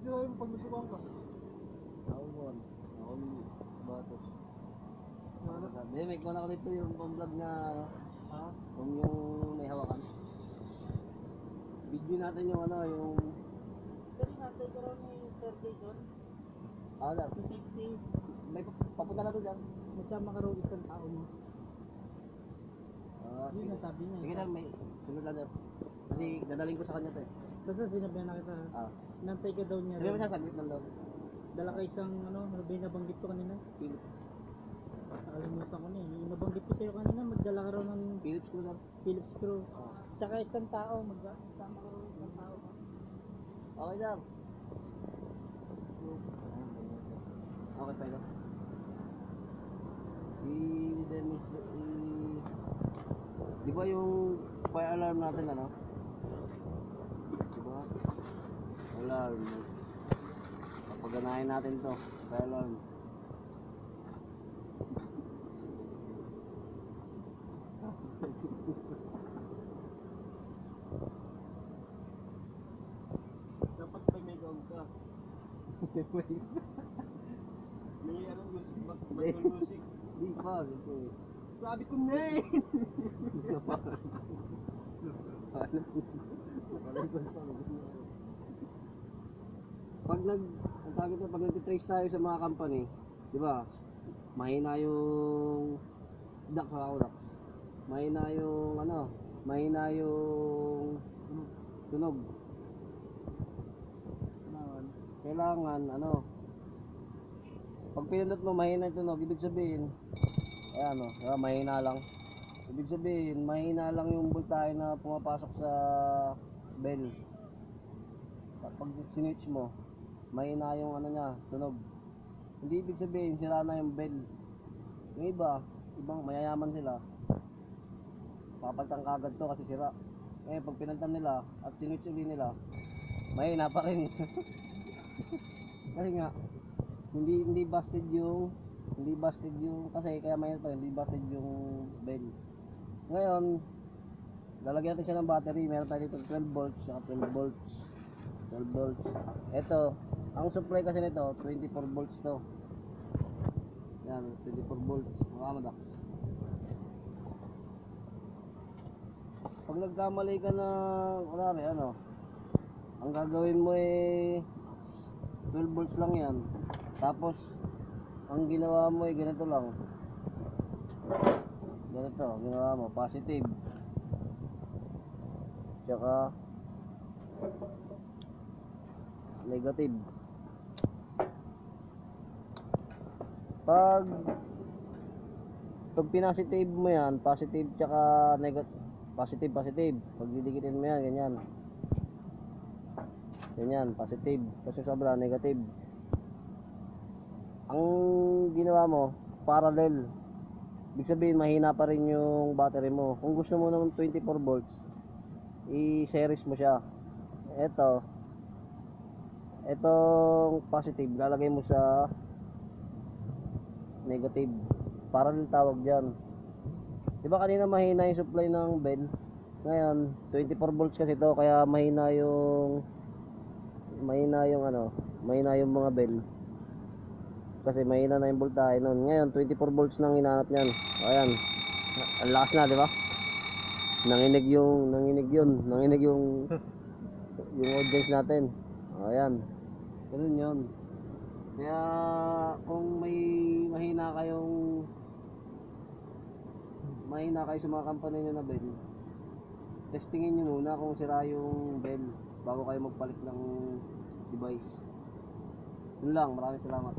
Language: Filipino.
tira yung pag nasukan ka. Naumon. Naumon. Batos. Hindi, may kuha na ko dito yung pang-vlog na Ha? kung yung may hawakan. Video natin yung ano, yung... Pero natin ko raw ni Sir Jason. Wala. Sa safety. May papunta na to dyan. Magsama ka raw isang tao mo. Yun Sige. nasabi niya. Sige lang, may sunod na dyan. Kasi dadaling ko sa kanya to eh. Basta sinabi na kita. Nantay ka daw niya. Sabi mo siya, saglit lang daw. Dala ka isang ano ba yung nabanggit ko kanina? Philips. Nakalimutan ko na eh. Yung nabanggit ko sa'yo kanina, magdala ka raw ng Philips ko lang. Philips screw. Tsaka isang tao, magsama ka raw isang tao. Okay lang. Okay, pa ito. Di ba yung fire alarm natin ano? Di ba? Alarm. Papaganahin natin to. Fire alarm. Dapat may gown ka. May ano music, background music. Di pa, ito eh. Sabi ko na eh! Pag ang tawag ito, pag nag-trace tayo sa mga company, di ba? Mahina yung DAX sa DAX. Mahina yung ano, mahina yung tunog. Kailangan ano, pag pinindot mo mahina yung tunog, ibig sabihin, ayan o, diba, mahina lang. Ibig sabihin, mahina lang yung voltahe na pumapasok sa bell. Pag sinitch mo, mahina yung ano niya, tunog. Hindi ibig sabihin, sira na yung bell. Yung iba, ibang mayayaman sila. Papalitan kagad to kasi sira. Eh, pag pinalitan nila at sinitch ulit nila, mahina pa rin. Kasi nga, hindi busted yung kasi kaya mahina pa, hindi busted yung bell. Ngayon, lalagyan natin siya ng battery. Meron tayo dito 12 volts, saka 12 volts. 12 volts. Ito, ang supply kasi nito, 24 volts to. Yan, 24 volts. Mga madak. Pag nagkamali ka na, wala rin, ano, ang gagawin mo eh, 12 volts lang yan. Tapos, ang ginawa mo eh, ganito lang. Ganito, ginawa mo, positive. Tsaka, negative. Pag pinasitive mo yan, positive tsaka negative, positive. Pag didikitin mo yan, ganyan. Ganyan, positive. Kasi sobra, negative. Ang ginawa mo, parallel. Ibig sabihin, mahina pa rin yung battery mo. Kung gusto mo ng 24 volts, i-series mo siya. Etong positive, lalagay mo sa negative. Parallel tawag dyan. Diba kanina mahina yung supply ng bell? Ngayon, 24 volts kasi ito, kaya mahina yung mga bell. Kasi mahina na yung voltahe nun. Ngayon 24 volts nang hinahanap niyan. Ayan. Ang lakas na, di ba? Nanginig yung audience natin. Ayan. Ganun 'yon. Kaya kung mahina kayo sa mga company nyo na bell, testingin nyo muna kung sira yung bell bago kayo magpalit ng device. Yun lang, maraming salamat.